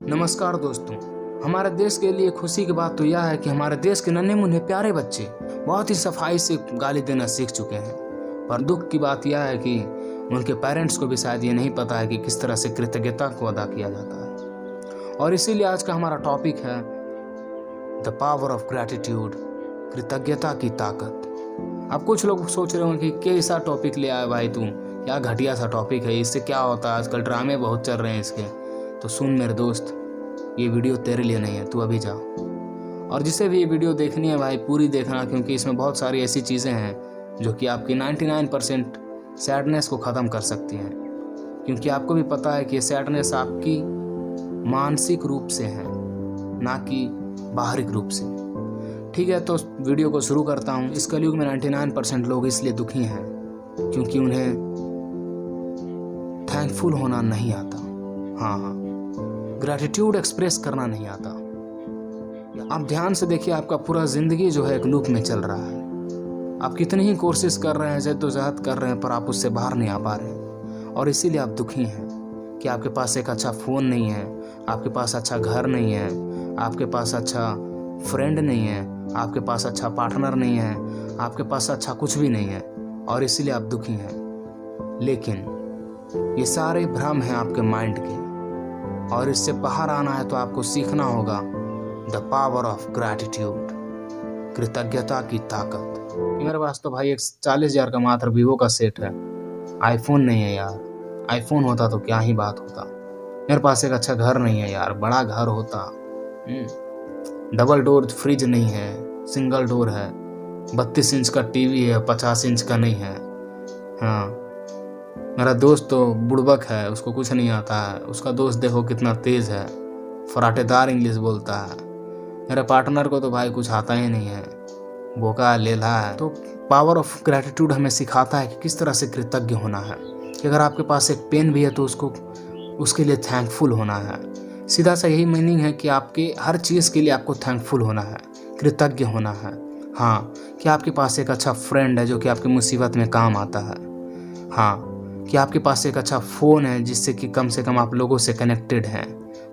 नमस्कार दोस्तों। हमारे देश के लिए खुशी की बात तो यह है कि हमारे देश के नन्हे मुन्ने प्यारे बच्चे बहुत ही सफाई से गाली देना सीख चुके हैं। पर दुख की बात यह है कि उनके पेरेंट्स को भी शायद ये नहीं पता है कि किस तरह से कृतज्ञता को अदा किया जाता है। और इसीलिए आज का हमारा टॉपिक है द पावर ऑफ ग्रैटिट्यूड, कृतज्ञता की ताकत। अब कुछ लोग सोच रहे होंगे कि कैसा टॉपिक ले आया भाई तू, क्या घटिया सा टॉपिक है, इससे क्या होता है, आजकल ड्रामे बहुत चल रहे हैं इसके। तो सुन मेरे दोस्त, ये वीडियो तेरे लिए नहीं है, तू अभी जा। और जिसे भी ये वीडियो देखनी है भाई पूरी देखना, क्योंकि इसमें बहुत सारी ऐसी चीज़ें हैं जो कि आपकी 99% सैडनेस को ख़त्म कर सकती हैं। क्योंकि आपको भी पता है कि ये सैडनेस आपकी मानसिक रूप से है, ना कि बाहरिक रूप से। ठीक है, तो वीडियो को शुरू करता हूँ। इस कलयुग में 99% लोग इसलिए दुखी हैं क्योंकि उन्हें थैंकफुल होना नहीं आता। हाँ, ग्रैटिट्यूड एक्सप्रेस करना नहीं आता। आप ध्यान से देखिए, आपका पूरा ज़िंदगी जो है एक लूप में चल रहा है। आप कितनी ही कोशिश कर रहे हैं, जद्दोजहद कर रहे हैं, पर आप उससे बाहर नहीं आ पा रहे हैं। और इसीलिए आप दुखी हैं कि आपके पास एक अच्छा फ़ोन नहीं है, आपके पास अच्छा घर नहीं है, आपके पास अच्छा फ्रेंड नहीं है, आपके पास अच्छा पार्टनर नहीं है, आपके पास अच्छा कुछ भी नहीं है। और इसीलिए आप दुखी हैं। लेकिन ये सारे भ्रम हैं आपके माइंड के, और इससे बाहर आना है तो आपको सीखना होगा द पावर ऑफ ग्रैटिट्यूड, कृतज्ञता की ताकत। मेरे पास तो भाई एक 40,000 का मात्र वीवो का सेट है, आईफोन नहीं है यार। आईफोन होता तो क्या ही बात होता। मेरे पास एक अच्छा घर नहीं है यार, बड़ा घर होता। डबल डोर फ्रिज नहीं है, सिंगल डोर है। 32 इंच का टीवी है, 50 इंच का नहीं है। हाँ, मेरा दोस्त तो बुड़बक है, उसको कुछ नहीं आता है। उसका दोस्त देखो कितना तेज़ है, फराटेदार इंग्लिश बोलता है। मेरे पार्टनर को तो भाई कुछ आता ही नहीं है, बोका लेला है। तो पावर ऑफ ग्रैटिट्यूड हमें सिखाता है कि किस तरह से कृतज्ञ होना है। कि अगर आपके पास एक पेन भी है तो उसके लिए थैंकफुल होना है। सीधा सा यही मीनिंग है कि आपके हर चीज़ के लिए आपको थैंकफुल होना है, कृतज्ञ होना है। हाँ, कि आपके पास एक अच्छा फ्रेंड है जो कि आपकी मुसीबत में काम आता है। हाँ, कि आपके पास एक अच्छा फ़ोन है जिससे कि कम से कम आप लोगों से कनेक्टेड हैं।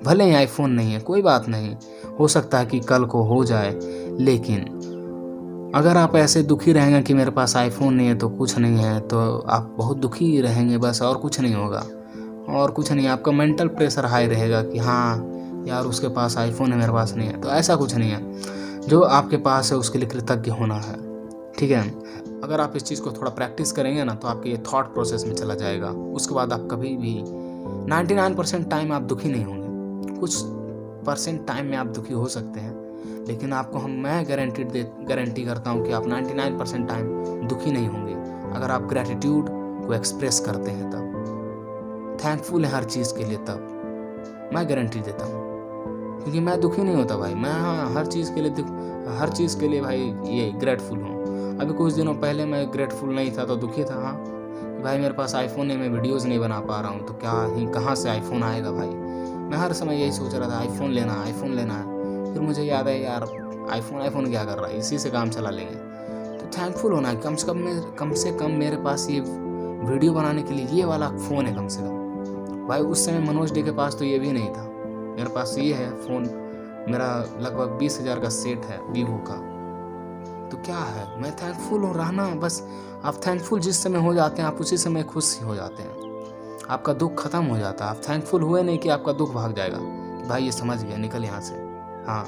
भले ही आईफोन नहीं है, कोई बात नहीं, हो सकता है कि कल को हो जाए। लेकिन अगर आप ऐसे दुखी रहेंगे कि मेरे पास आईफोन नहीं है तो कुछ नहीं है, तो आप बहुत दुखी रहेंगे बस, और कुछ नहीं होगा। और कुछ नहीं, आपका मेंटल प्रेशर हाई रहेगा कि हाँ यार उसके पास आईफोन है, मेरे पास नहीं है। तो ऐसा कुछ नहीं है। जो आपके पास है उसके लिए कृतज्ञ होना है। ठीक है, अगर आप इस चीज़ को थोड़ा प्रैक्टिस करेंगे ना तो आपके ये थॉट प्रोसेस में चला जाएगा। उसके बाद आप कभी भी 99% टाइम आप दुखी नहीं होंगे। कुछ % टाइम में आप दुखी हो सकते हैं, लेकिन आपको मैं गारंटी करता हूँ कि आप 99% टाइम दुखी नहीं होंगे अगर आप ग्रैटिट्यूड को एक्सप्रेस करते हैं। तब थैंकफुल है हर चीज़ के लिए, तब मैं गारंटी देता हूँ। क्योंकि मैं दुखी नहीं होता भाई, मैं हर चीज़ के लिए भाई ये ग्रेटफुल हूँ। अभी कुछ दिनों पहले मैं ग्रेटफुल नहीं था तो दुखी था। हाँ भाई, मेरे पास आईफोन है, मैं वीडियोस नहीं बना पा रहा हूँ, तो कहाँ से आईफोन आएगा भाई। मैं हर समय यही सोच रहा था आईफोन लेना है। फिर मुझे याद है यार आईफोन क्या कर रहा है, इसी से काम चला लेंगे। तो थैंकफुल होना है। कम से कम मेरे पास ये वीडियो बनाने के लिए ये वाला फ़ोन है कम से कम। भाई उस समय मनोज डे के पास तो ये भी नहीं था, मेरे पास ये है फ़ोन। मेरा लगभग 20,000 का सेट है वीवो का। तो क्या है, मैं थैंकफुल हूँ, रहना है बस। आप थैंकफुल जिस समय हो जाते हैं आप उसी समय खुश हो जाते हैं, आपका दुख खत्म हो जाता है। आप थैंकफुल हुए नहीं कि आपका दुख भाग जाएगा कि भाई ये समझ गया, निकल यहाँ से। हाँ,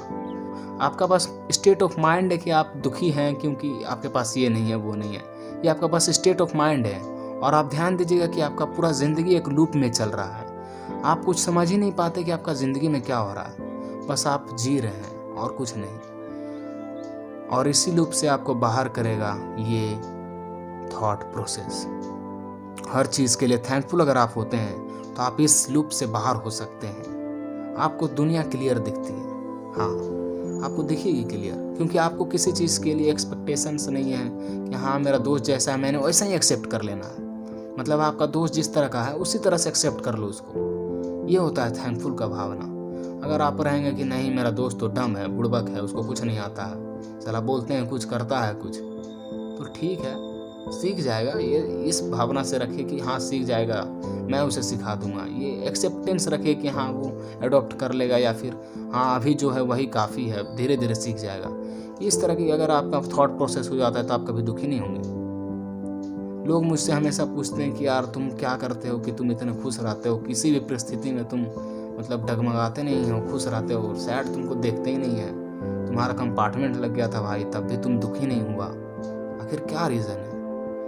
आपका बस स्टेट ऑफ माइंड है कि आप दुखी हैं क्योंकि आपके पास ये नहीं है वो नहीं है। ये आपका बस स्टेट ऑफ माइंड है। और आप ध्यान दीजिएगा कि आपका पूरा ज़िंदगी एक लूप में चल रहा है। आप कुछ समझ ही नहीं पाते कि आपका ज़िंदगी में क्या हो रहा है, बस आप जी रहे हैं और कुछ नहीं। और इसी लूप से आपको बाहर करेगा ये थॉट प्रोसेस। हर चीज़ के लिए थैंकफुल अगर आप होते हैं तो आप इस लूप से बाहर हो सकते हैं। आपको दुनिया क्लियर दिखती है। हाँ, आपको दिखेगी क्लियर, क्योंकि आपको किसी चीज़ के लिए एक्सपेक्टेशंस नहीं है कि हाँ मेरा दोस्त जैसा है मैंने वैसा ही एक्सेप्ट कर लेना है। मतलब आपका दोस्त जिस तरह का है उसी तरह से एक्सेप्ट कर लो उसको। ये होता है थैंकफुल का भावना। अगर आप रहेंगे कि नहीं मेरा दोस्त तो डम है, बुड़बक है, उसको कुछ नहीं आता है, साला बोलते हैं कुछ करता है कुछ, तो ठीक है, सीख जाएगा, ये इस भावना से रखे कि हाँ सीख जाएगा, मैं उसे सिखा दूंगा। ये एक्सेप्टेंस रखे कि हाँ वो अडॉप्ट कर लेगा, या फिर हाँ अभी जो है वही काफ़ी है, धीरे धीरे सीख जाएगा। इस तरह की अगर आपका थॉट प्रोसेस हो जाता है तो आप कभी दुखी नहीं होंगे। लोग मुझसे हमेशा पूछते हैं कि यार तुम क्या करते हो कि तुम इतने खुश रहते हो, किसी भी परिस्थिति में तुम मतलब डगमगाते नहीं हो, खुश रहते हो, सैड तुमको देखते ही नहीं है। तुम्हारा कंपार्टमेंट लग गया था भाई, तब भी तुम दुखी नहीं हुआ, आखिर क्या रीज़न है?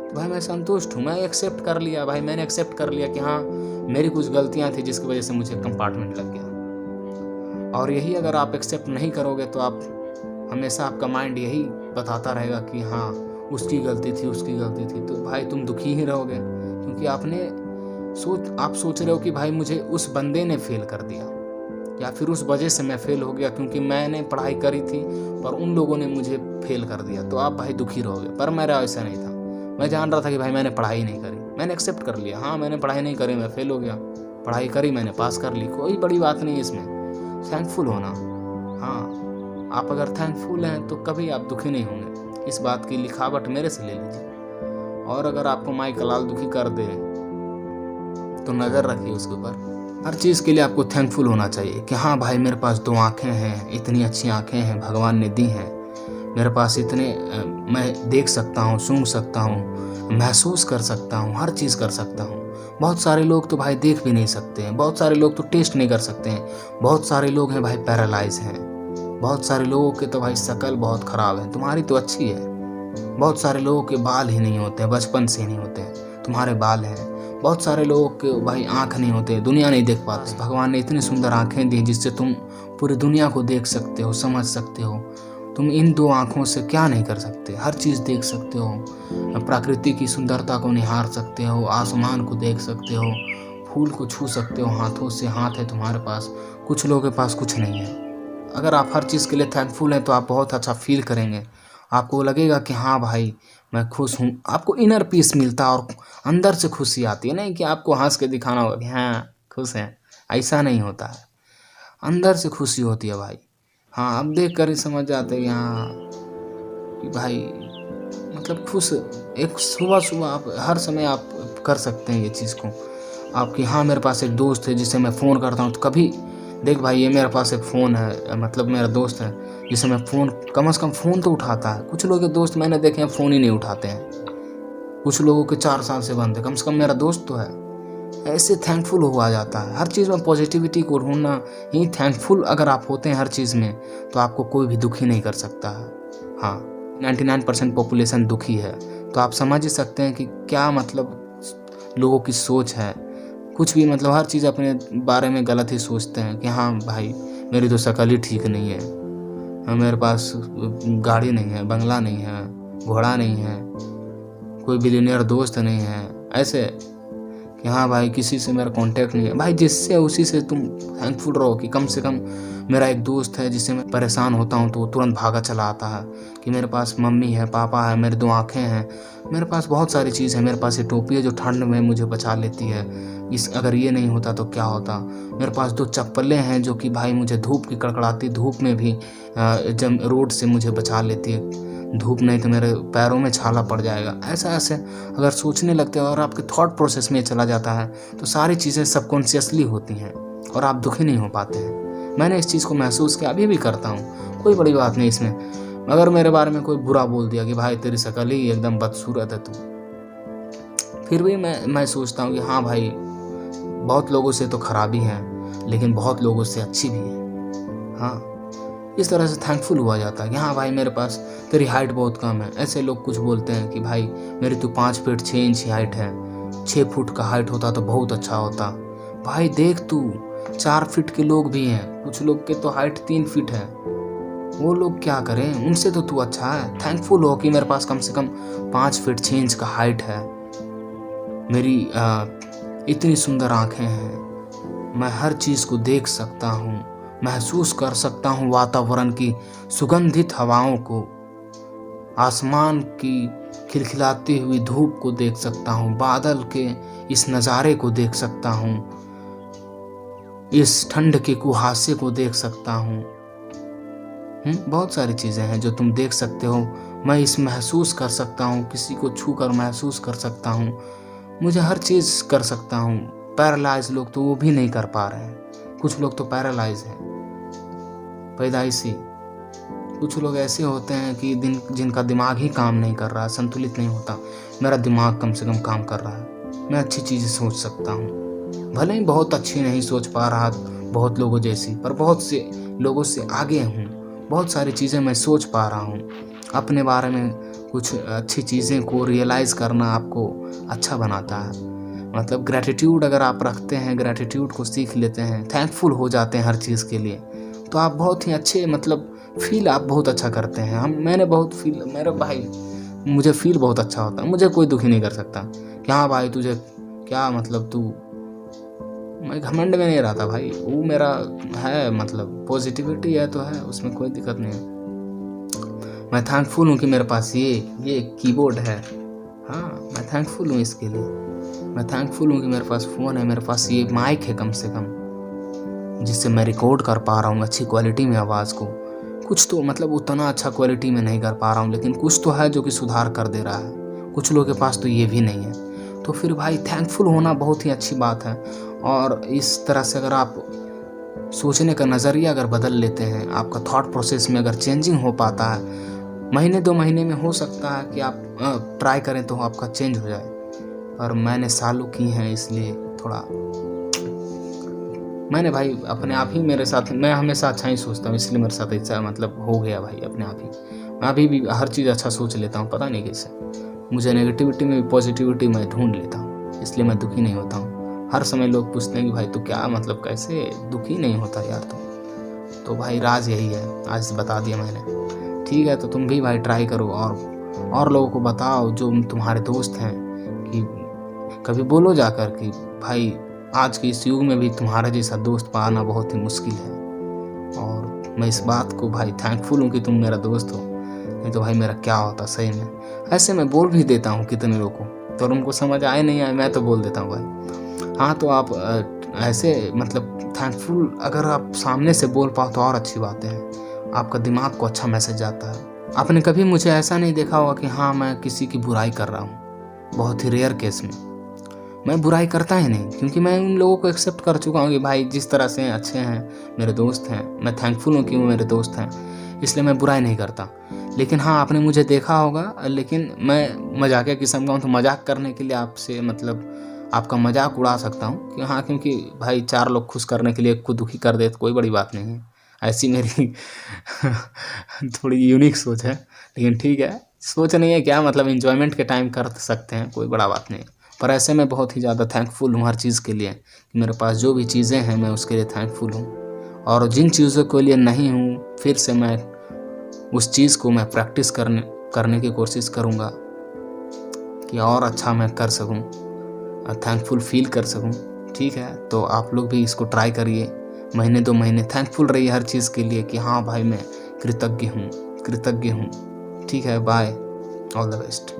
तो भाई मैं संतुष्ट हूँ, मैं एक्सेप्ट कर लिया भाई, मैंने एक्सेप्ट कर लिया कि हाँ मेरी कुछ गलतियाँ थी जिसकी वजह से मुझे कंपार्टमेंट लग गया। और यही अगर आप एक्सेप्ट नहीं करोगे तो आप हमेशा, आपका माइंड यही बताता रहेगा कि हाँ उसकी गलती थी, उसकी गलती थी, तो भाई तुम दुखी ही रहोगे, क्योंकि आप सोच रहे हो कि भाई मुझे उस बंदे ने फेल कर दिया, या फिर उस वजह से मैं फेल हो गया क्योंकि मैंने पढ़ाई करी थी पर उन लोगों ने मुझे फेल कर दिया, तो आप भाई दुखी रहोगे। पर मेरा ऐसा नहीं था, मैं जान रहा था कि भाई मैंने पढ़ाई नहीं करी, मैंने एक्सेप्ट कर लिया, हाँ मैंने पढ़ाई नहीं करी, मैं फेल हो गया, पढ़ाई करी मैंने, पास कर ली, कोई बड़ी बात नहीं है इसमें। थैंकफुल होना, हाँ आप अगर थैंकफुल हैं तो कभी आप दुखी नहीं होंगे। इस बात की लिखावट मेरे से ले लीजिए। और अगर आपको माई कलाल दुखी कर दे तो नज़र रखिए उसके ऊपर। हर चीज़ के लिए आपको थैंकफुल होना चाहिए कि हाँ भाई मेरे पास 2 आँखें हैं, इतनी अच्छी आँखें हैं भगवान ने दी हैं, मेरे पास इतने मैं देख सकता हूँ, सूंघ सकता हूँ, महसूस कर सकता हूँ, हर चीज़ कर सकता हूँ। बहुत सारे लोग तो भाई देख भी नहीं सकते हैं, बहुत सारे लोग तो टेस्ट नहीं कर सकते हैं, बहुत सारे लोग हैं भाई पैरालाइज हैं, बहुत सारे लोगों के तो भाई शक्ल बहुत ख़राब है, तुम्हारी तो अच्छी है। बहुत सारे लोगों के बाल ही नहीं होते, बचपन से नहीं होते, तुम्हारे बाल हैं। बहुत सारे लोगों के भाई आँख नहीं होते, दुनिया नहीं देख पाते। भगवान ने इतनी सुंदर आँखें दी जिससे तुम पूरी दुनिया को देख सकते हो, समझ सकते हो। तुम इन 2 आँखों से क्या नहीं कर सकते, हर चीज़ देख सकते हो, प्रकृति की सुंदरता को निहार सकते हो, आसमान को देख सकते हो, फूल को छू सकते हो, हाथों से हाथ है तुम्हारे पास। कुछ लोगों के पास कुछ नहीं है। अगर आप हर चीज़ के लिए थैंकफुल हैं तो आप बहुत अच्छा फील करेंगे, आपको लगेगा कि हाँ भाई मैं खुश हूँ, आपको इनर पीस मिलता है और अंदर से खुशी आती है। नहीं कि आपको हंस के दिखाना होगा कि हाँ खुश हैं, ऐसा नहीं होता है, अंदर से खुशी होती है भाई। हाँ अब देख कर ही समझ जाते हैं हाँ कि भाई मतलब खुश। एक सुबह आप हर समय आप कर सकते हैं ये चीज़ को, आपकी हाँ मेरे पास एक दोस्त है जिसे मैं फ़ोन करता हूँ तो कभी देख भाई ये मेरे पास एक फ़ोन है, मतलब मेरा दोस्त है जिसे मैं फ़ोन कम से कम फ़ोन तो उठाता है। कुछ लोगों के दोस्त मैंने देखे हैं फ़ोन ही नहीं उठाते हैं, कुछ लोगों के 4 साल से बंद है, कम से कम मेरा दोस्त तो है। ऐसे थैंकफुल हुआ जाता है। हर चीज़ में पॉजिटिविटी को ढूंढना ही थैंकफुल अगर आप होते हैं हर चीज़ में तो आपको कोई भी दुखी नहीं कर सकता है। हाँ 99% पॉपुलेशन दुखी है, तो आप समझ ही सकते हैं कि क्या मतलब लोगों की सोच है। कुछ भी मतलब हर चीज़ अपने बारे में गलत ही सोचते हैं कि हाँ भाई मेरी तो शक्ल ही ठीक नहीं है, मेरे पास गाड़ी नहीं है, बंगला नहीं है, घोड़ा नहीं है, कोई बिलियनियर दोस्त नहीं है, ऐसे कि हाँ भाई किसी से मेरा कांटेक्ट नहीं है। भाई जिससे उसी से तुम थैंकफुल रहो कि कम से कम मेरा एक दोस्त है जिससे मैं परेशान होता हूँ तो वो तुरंत भागा चला आता है, कि मेरे पास मम्मी है, पापा है, मेरी 2 आँखें हैं, मेरे पास बहुत सारी चीज़ है, मेरे पास ये टोपी है जो ठंड में मुझे बचा लेती है, अगर ये नहीं होता तो क्या होता, मेरे पास 2 चप्पलें हैं जो कि भाई मुझे धूप की कड़कड़ाती धूप में भी जब रोड से मुझे बचा लेती है, धूप नहीं तो मेरे पैरों में छाला पड़ जाएगा। ऐसे अगर सोचने लगते हो और आपके थॉट प्रोसेस में चला जाता है तो सारी चीज़ें सबकॉन्शियसली होती हैं और आप दुखी नहीं हो पाते हैं। मैंने इस चीज़ को महसूस किया, अभी भी करता हूँ, कोई बड़ी बात नहीं इसमें। अगर मेरे बारे में कोई बुरा बोल दिया कि भाई तेरी शक्ल ही एकदम बदसूरत है तू, फिर भी मैं सोचता हूँ कि हाँ भाई बहुत लोगों से तो खराबी है लेकिन बहुत लोगों से अच्छी भी है। हाँ इस तरह से थैंकफुल हुआ जाता है कि हाँ भाई मेरे पास तेरी हाइट बहुत कम है। ऐसे लोग कुछ बोलते हैं कि भाई मेरी तो 5 फीट 6 इंच हाइट है, 6 फुट का हाइट होता तो बहुत अच्छा होता। भाई देख तू 4 फीट के लोग भी हैं, कुछ लोग के तो हाइट 3 फीट है, वो लोग क्या करें, उनसे तो तू अच्छा है। थैंकफुल हो कि मेरे पास कम से कम 5 फीट 6 इंच का हाइट है, मेरी इतनी सुंदर आँखें हैं, मैं हर चीज़ को देख सकता हूँ, महसूस कर सकता हूँ वातावरण की सुगंधित हवाओं को, आसमान की खिलखिलाती हुई धूप को देख सकता हूँ, बादल के इस नज़ारे को देख सकता हूँ, इस ठंड के कुहासे को देख सकता हूँ। बहुत सारी चीज़ें हैं जो तुम देख सकते हो मैं इस महसूस कर सकता हूँ, किसी को छू कर महसूस कर सकता हूँ, मुझे हर चीज़ कर सकता हूँ। पैरालाइज लोग तो वो भी नहीं कर पा रहे हैं, कुछ लोग तो पैरालाइज हैं पैदाइशी। कुछ लोग ऐसे होते हैं कि जिनका दिमाग ही काम नहीं कर रहा, संतुलित नहीं होता। मेरा दिमाग कम से कम काम कर रहा है, मैं अच्छी चीज़ें सोच सकता हूँ, भले ही बहुत अच्छी नहीं सोच पा रहा बहुत लोगों जैसी, पर बहुत से लोगों से आगे हूँ। बहुत सारी चीज़ें मैं सोच पा रहा हूँ। अपने बारे में कुछ अच्छी चीज़ें को रियलाइज़ करना आपको अच्छा बनाता है। मतलब ग्रैटिट्यूड अगर आप रखते हैं, ग्रैटिट्यूड को सीख लेते हैं, थैंकफुल हो जाते हैं हर चीज़ के लिए, तो आप बहुत ही अच्छे मतलब फील आप बहुत अच्छा करते हैं। मैंने बहुत फील, मेरे भाई मुझे फील बहुत अच्छा होता है। मुझे कोई दुखी नहीं कर सकता कि हाँ भाई तुझे क्या मतलब तू, मैं घमंड में नहीं रहता भाई। वो मेरा है मतलब पॉजिटिविटी है तो है, उसमें कोई दिक्कत नहीं है। मैं थैंकफुल हूँ कि मेरे पास ये कीबोर्ड है। हाँ, मैं थैंकफुल हूँ इसके लिए। मैं थैंकफुल हूँ कि मेरे पास फ़ोन है, मेरे पास ये माइक है कम से कम, जिससे मैं रिकॉर्ड कर पा रहा हूँ अच्छी क्वालिटी में आवाज़ को। कुछ तो मतलब उतना अच्छा क्वालिटी में नहीं कर पा रहा हूँ, लेकिन कुछ तो है जो कि सुधार कर दे रहा है। कुछ लोगों के पास तो ये भी नहीं है। तो फिर भाई थैंकफुल होना बहुत ही अच्छी बात है। और इस तरह से अगर आप सोचने का नज़रिया अगर बदल लेते हैं, आपका थॉट प्रोसेस में अगर चेंजिंग हो पाता है, महीने 2 महीने में हो सकता है कि आप ट्राई करें तो आपका चेंज हो जाए। और मैंने सालों की हैं, इसलिए थोड़ा मैंने भाई अपने आप ही मेरे साथ, मैं हमेशा अच्छा ही सोचता हूँ, इसलिए मेरे साथ ऐसा मतलब हो गया भाई अपने आप ही। मैं अभी भी हर चीज़ अच्छा सोच लेता हूँ, पता नहीं कैसे। मुझे नेगेटिविटी में भी पॉजिटिविटी मैं ढूंढ लेता हूँ, इसलिए मैं दुखी नहीं होता हूँ। हर समय लोग पूछते हैं कि भाई तू क्या मतलब कैसे दुखी नहीं होता यार तो भाई राज यही है, आज बता दिया मैंने। ठीक है, तो तुम भी भाई ट्राई करो और लोगों को बताओ जो तुम्हारे दोस्त हैं, कि कभी बोलो जाकर कि भाई आज के इस युग में भी तुम्हारा जैसा दोस्त पाना बहुत ही मुश्किल है। और मैं इस बात को भाई थैंकफुल हूँ कि तुम मेरा दोस्त हो, नहीं तो भाई मेरा क्या होता सही में। ऐसे मैं बोल भी देता हूँ कितने लोगों को, तो उनको समझ आए नहीं आए मैं तो बोल देता हूँ भाई। हाँ, तो आप ऐसे मतलब थैंकफुल अगर आप सामने से बोल पाओ तो और अच्छी बात है, आपका दिमाग को अच्छा मैसेज जाता है। आपने कभी मुझे ऐसा नहीं देखा होगा कि हाँ मैं किसी की बुराई कर रहा हूँ, बहुत ही रेयर केस में मैं बुराई करता ही नहीं, क्योंकि मैं उन लोगों को एक्सेप्ट कर चुका हूँ कि भाई जिस तरह से अच्छे हैं, मेरे दोस्त हैं, मैं थैंकफुल हूँ कि वो मेरे दोस्त हैं, इसलिए मैं बुराई नहीं करता। लेकिन हाँ, आपने मुझे देखा होगा, लेकिन मैं मजाकिया किस्म का हूँ, तो मजाक करने के लिए आपसे मतलब आपका मजाक उड़ा सकता हूँ कि हाँ, क्योंकि भाई 4 लोग खुश करने के लिए एक को दुखी कर दे तो कोई बड़ी बात नहीं है। ऐसी मेरी थोड़ी यूनिक सोच है, लेकिन ठीक है, सोच नहीं है क्या मतलब एंजॉयमेंट के टाइम कर सकते हैं, कोई बड़ा बात नहीं। पर ऐसे मैं बहुत ही ज़्यादा थैंकफुल हूँ हर चीज़ के लिए, कि मेरे पास जो भी चीज़ें हैं मैं उसके लिए थैंकफुल हूँ। और जिन चीज़ों के लिए नहीं हूँ, फिर से मैं उस चीज़ को मैं प्रैक्टिस करने की कोशिश करूँगा कि और अच्छा मैं कर सकूँ, थैंकफुल फील कर सकूँ। ठीक है, तो आप लोग भी इसको ट्राई करिए, महीने 2 महीने थैंकफुल रहिए हर चीज़ के लिए कि हाँ भाई मैं कृतज्ञ हूँ। ठीक है, बाय, ऑल द बेस्ट।